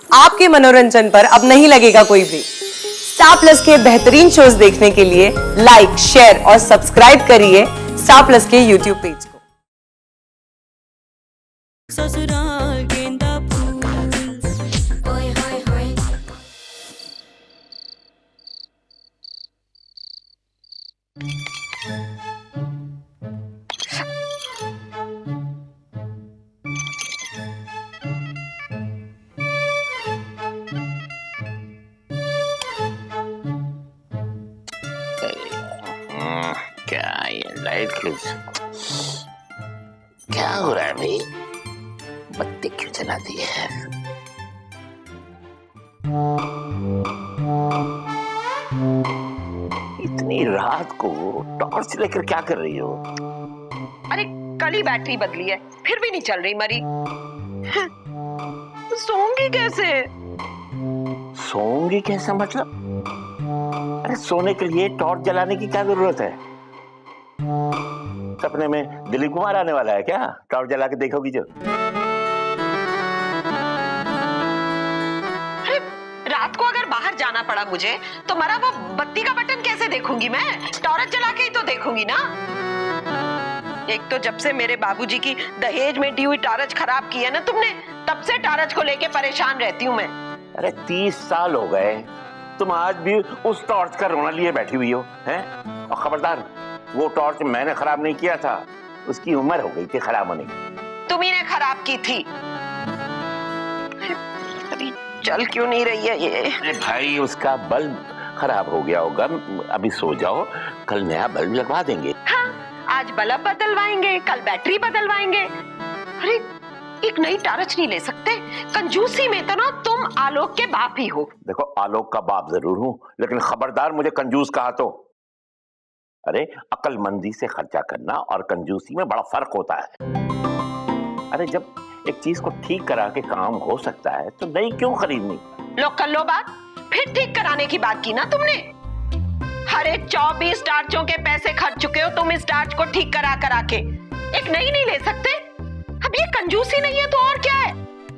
आपके मनोरंजन पर अब नहीं लगेगा कोई ब्रेक। स्टार प्लस के बेहतरीन शोज देखने के लिए लाइक, शेयर और सब्सक्राइब करिए स्टार प्लस के यूट्यूब पेज को। ससुराल गेंदा फूल ओए होए होए क्या ये लाइट क्या हो रहा है भाई? बत्ती क्यों जला दी है? इतनी रात को टॉर्च लेकर क्या कर रही हो? अरे कल ही बैटरी बदली है, फिर भी नहीं चल रही मरी। सोऊंगी कैसे? सोऊंगी कैसा मतलब? अरे सोने के लिए टॉर्च जलाने की क्या जरूरत है? सपने में दिलीप कुमार आने वाला है क्या? टॉर्च जला के देखोगी जो? अरे रात को अगर बाहर जाना पड़ा मुझे तो मरा वो बत्ती का बटन कैसे देखूंगी मैं? टॉर्च जला के ही तो देखूंगी ना। एक तो जब से मेरे बाबूजी की दहेज में दी हुई टॉर्च खराब की है ना तुमने, तब से टॉर्च को लेके परेशान रहती हूँ मैं। अरे 30 साल हो गए, तुम आज भी उस टॉर्च का रोना लिए बैठी हुई हो, हैं? और खबरदार, वो टॉर्च मैंने खराब नहीं किया था, उसकी उम्र हो गई थी खराब होने की। तुम्ही ने खराब की थी। अभी चल क्यों नहीं रही है ये? अरे भाई, उसका बल्ब खराब हो गया होगा, अभी सो जाओ, कल नया बल्ब लगवा देंगे। हाँ, आज बल्ब बदलवाएंगे, कल बैटरी बदलवाएंगे। अरे एक नई टॉर्च नहीं ले सकते? कंजूसी में तो ना तुम आलोक के बाप ही हो। देखो, आलोक का बाप जरूर हूं, लेकिन खबरदार मुझे कंजूस कहा तो। अरे अक्लमंदी से खर्चा करना और कंजूसी में बड़ा फर्क होता है। अरे जब एक चीज को ठीक करा के काम हो सकता है तो नई क्यों खरीदनी? लो कर लो बात, फिर ठीक कराने की बात की ना तुमने। हर एक 24 टार्चों के पैसे खर्च चुके हो तुम इस टार्च को ठीक करा के। एक नई नहीं ले सकते? अब ये कंजूसी नहीं है तो और क्या है?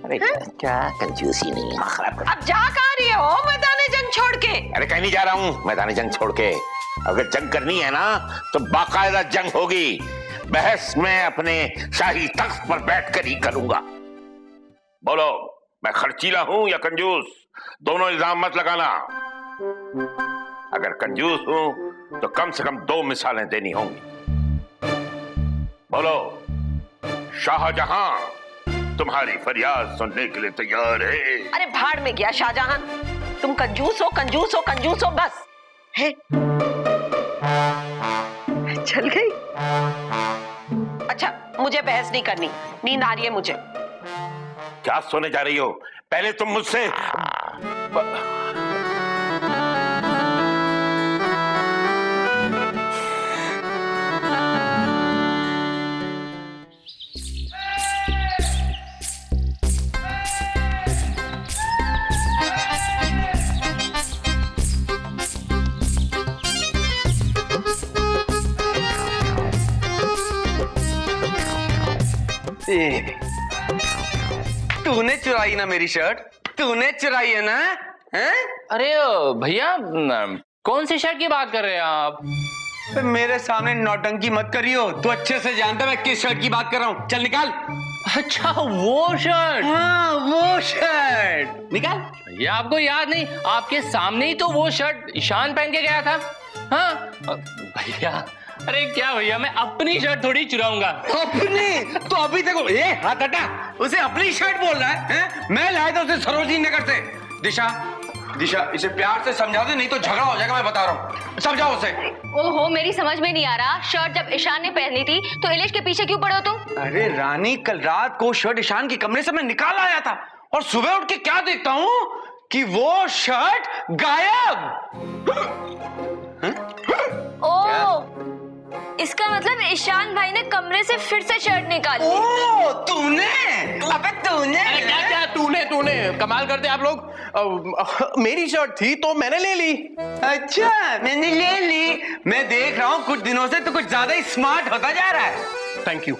अरे क्या कंजूसी नहीं है? खराब। अब जा कहाँ रही हो मैदान जंग छोड़ के? अरे कहीं नहीं जा रहा हूँ मैदान जंग छोड़ के। अगर जंग करनी है ना तो बाकायदा जंग होगी। बहस में अपने शाही तख्त पर बैठकर ही करूंगा। बोलो, मैं खर्चीला हूं या कंजूस? दोनों इल्जाम मत लगाना। अगर कंजूस हूं तो कम से कम 2 मिसालें देनी होंगी। बोलो, शाहजहां तुम्हारी फरियाद सुनने के लिए तैयार है। अरे भाड़ में गया शाहजहां, तुम कंजूस हो कंजूस हो कंजूस हो बस है। चल गई। अच्छा, मुझे बहस नहीं करनी, नींद आ रही है मुझे। क्या सोने जा रही हो? पहले तुम मुझसे तूने चुराई ना मेरी शर्ट? तूने चुराई है ना? हैं? अरे भैया, कौन सी शर्ट की बात कर रहे हैं आप? मेरे सामने नौटंकी मत करियो। तू अच्छे से जानता मैं किस शर्ट की बात कर रहा हूँ। चल निकाल। अच्छा, वो शर्ट। हाँ, वो शर्ट निकाल। ये आपको याद नहीं? आपके सामने ही तो वो शर्ट ईशान पहन के गया था। हाँ भैया, अरे क्या भैया, मैं अपनी शर्ट थोड़ी चुराऊंगा। अपनी? तो अभी देखो, ये हाथ हटा। उसे अपनी शर्ट बोल रहा है? मैं लाया था उसे सरोजनी नगर से। दिशा, दिशा, इसे प्यार से समझा दे, नहीं तो झगड़ा हो जाएगा। मैं बता रहा हूँ, समझाओ उसे। ओहो, मेरी समझ में नहीं आ रहा। शर्ट जब ईशान ने पहनी थी तो इलेश के पीछे क्यों पड़े हो तुम? अरे रानी, कल रात को शर्ट ईशान के कमरे से मैं निकाल आया था और सुबह उठ के क्या देखता हूँ कि वो शर्ट गायब। ओह, इसका मतलब ईशान भाई ने कमरे से फिर से शर्ट निकाली। ओ, तूने? अबे तूने? अरे क्या क्या तूने कमाल करते आप लोग। मेरी शर्ट थी तो मैंने ले ली। अच्छा, मैंने ले ली। मैं देख रहा हूँ कुछ दिनों से तो कुछ ज्यादा ही स्मार्ट होता जा रहा है। Thank you.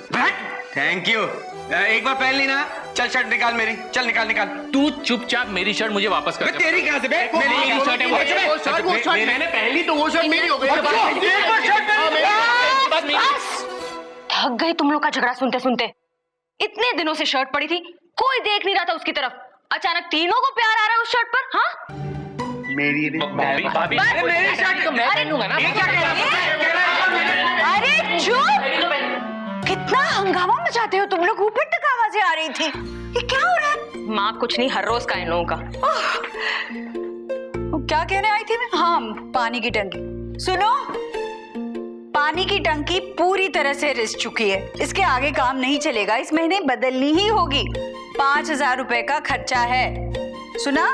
Thank you. एक बार पहन ली ना, चल शर्ट निकाल मेरी, चल निकाल निकाल। तू चुपचाप मेरी शर्ट मुझे वापस कर दे। तेरी कहां से बे? मेरी शर्ट है वो शर्ट मैंने पहली तो वो शर्ट मेरी हो गई। थक गई तुम लोग का झगड़ा सुनते सुनते। इतने दिनों से शर्ट पड़ी थी, कोई देख नहीं रहा था उसकी तरफ, अचानक तीनों को प्यार आ रहा है उस शर्ट पर। हाँ मेरी भाभी मेरी शर्ट तो मैं पहनूंगा ना। अरे चुप! कितना हंगामा मचाते हो तुम लोग, ऊपर तक आवाजें आ रही थी। ये क्या हो रहा है? माँ कुछ नहीं, हर रोज का इन लोगों का। क्या कहने आई थी मैं? हाँ, पानी की टंकी। सुनो, पानी की टंकी पूरी तरह से रिस चुकी है, इसके आगे काम नहीं चलेगा, इस महीने बदलनी ही होगी। 5,000 रुपए का खर्चा है, सुना?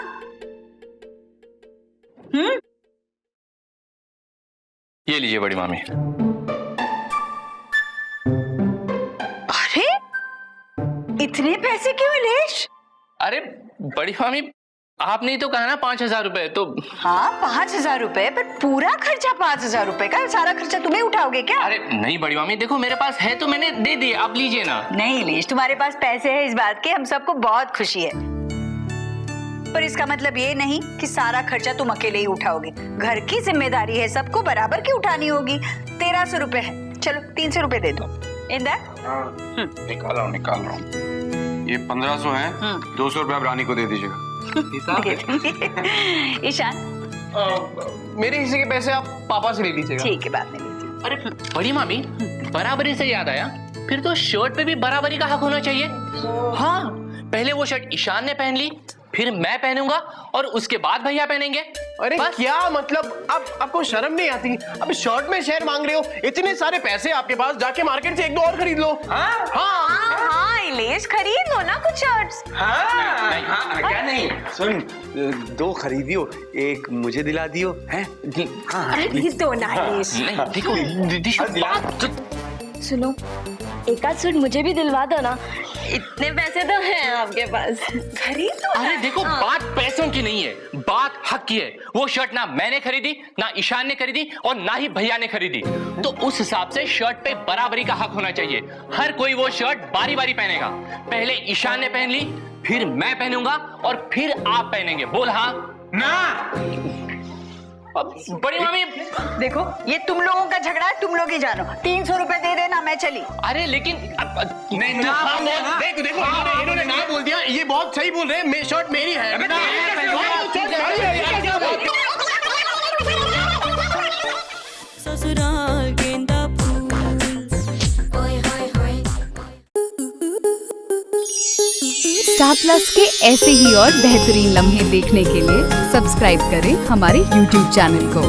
ये लीजिए बड़ी मामी। अरे इतने पैसे क्यों लेश? अरे बड़ी मामी आपने ही तो कहा ना 5,000 रुपए, तो हाँ 5,000 रुपए, पर पूरा खर्चा 5,000 रुपए का, सारा खर्चा तुम्हें उठाओगे क्या? अरे नहीं बड़ी मामी, देखो मेरे पास है तो मैंने दे दिए, आप लीजिए ना। नहीं लेश, तुम्हारे पास पैसे है इस बात की हम सबको बहुत खुशी है, पर इसका मतलब ये नहीं कि सारा खर्चा तुम अकेले ही उठाओगे। घर की जिम्मेदारी है, सबको बराबर की उठानी होगी। 1,300 रुपए है, चलो 300 रुपए दे दो। इंदर निकाल रहा हूँ। ये 1,500 है, 200 रुपए आप रानी को दे दीजिएगा। ईशान मेरे हिस्से के पैसे आप पापा से ले लीजिएगा। ठीक है, बात नहीं लीजिए। अरे बड़ी मामी बराबरी से याद आया, फिर तो शर्ट पे भी बराबरी का हक होना चाहिए। हाँ, पहले वो शर्ट ईशान ने पहन ली, फिर मैं पहनूंगा और उसके बाद भैया पहनेंगे। अरे क्या मतलब, आपको शर्म नहीं आती? अब शर्ट में शेयर मांग रहे हो, इतने सारे पैसे आपके पास, जाके मार्केट से 1-2 और खरीद लो। हाँ हाँ इलेश, खरीद लो ना कुछ शर्ट्स। हाँ, क्या नहीं, सुन 2 खरीदियो, एक मुझे दिला दियो है। अरे प्लीज दो ना इलेश। नहीं देखो सुनो, एक आध सूट मुझे भी दिलवा दो ना, इतने पैसे तो हैं आपके पास, खरीद दो। अरे देखो बात पैसों की नहीं है, बात हक की है। वो शर्ट ना मैंने खरीदी, ना ईशान ने खरीदी और ना ही भैया ने खरीदी, तो उस हिसाब से शर्ट पे बराबरी का हक होना चाहिए। हर कोई वो शर्ट बारी बारी पहनेगा। पहले ईशान ने पहन ली, फिर मैं पहनूंगा और फिर आप पहनेंगे। बोल हाँ ना। अब बड़ी मामी देखो, ये तुम लोगों का झगड़ा है, तुम लोग ही जानो। 300 रुपए दे देना, मैं चली। अरे लेकिन नहीं ना, देखो इन्होंने ना बोल दिया, ये बहुत सही बोल रहे हैं, शर्ट मेरी है। ससुराल गेंदा फूल, ओए होए होए। स्टार प्लस के ऐसे ही और बेहतरीन लम्हे देखने के लिए सब्सक्राइब करें हमारे YouTube चैनल को।